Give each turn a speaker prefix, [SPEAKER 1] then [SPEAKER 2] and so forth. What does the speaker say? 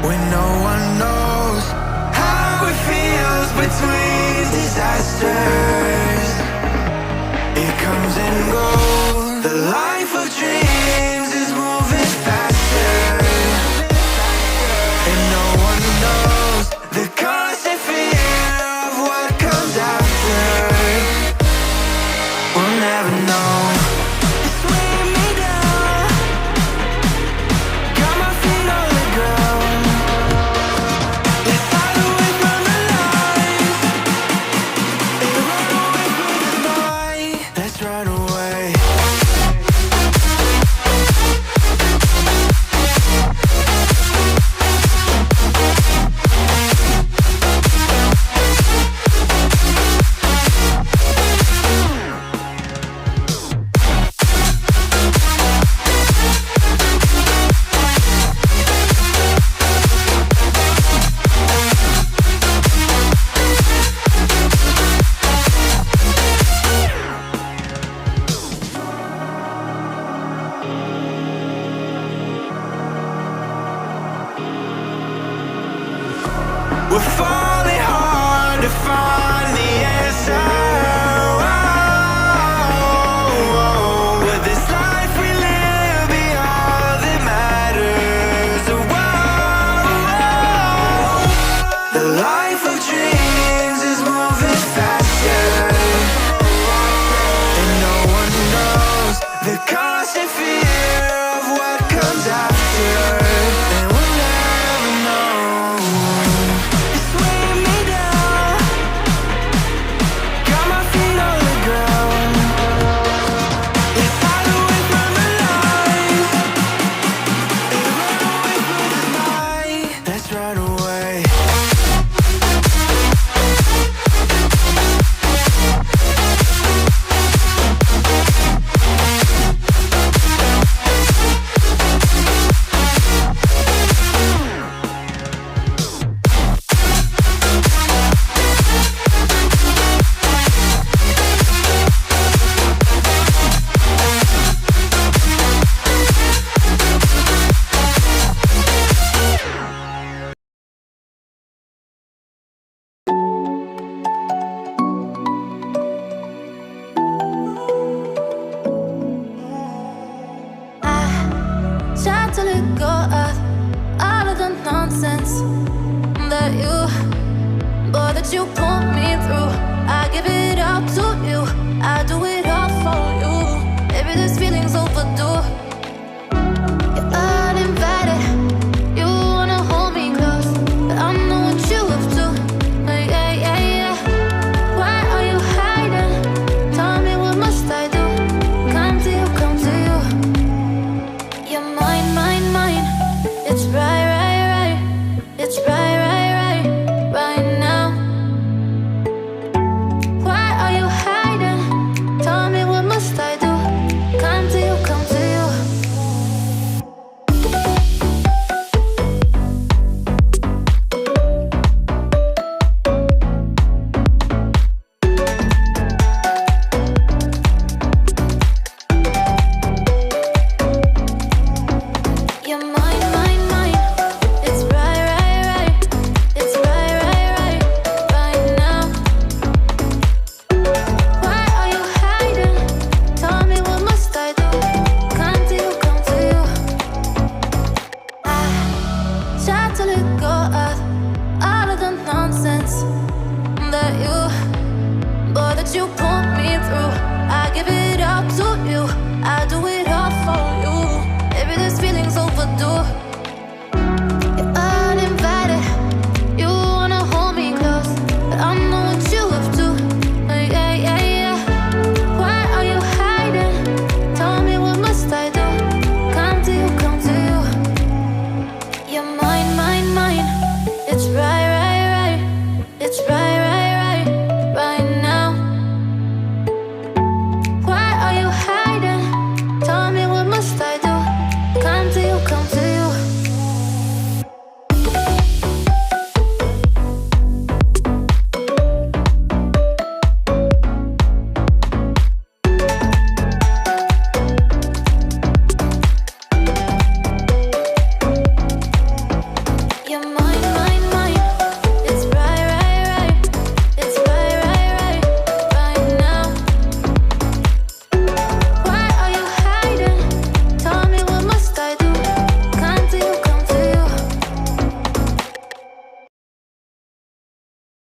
[SPEAKER 1] when no one knows how it feels between disasters. It comes and goes. The life of dreams is moving faster, and no one knows the constant fear of what comes after. We'll never know. It's weighing me down, got my feet on the ground. Let's hide away from the lights and run away from the night. Let's run away. We're falling hard to find the answer. With this life we live, be all that matters. The life of dreams is moving faster, and no one knows the constant fear of what comes after. And we'll never know. It's weighing me down, got my feet on the ground. Let's hide away from the lights and run away from the night. Let's run away.
[SPEAKER 2] Try to let go of all of the nonsense that you put me through. I give it all to you, I do it all for you. Maybe this feeling's overdue.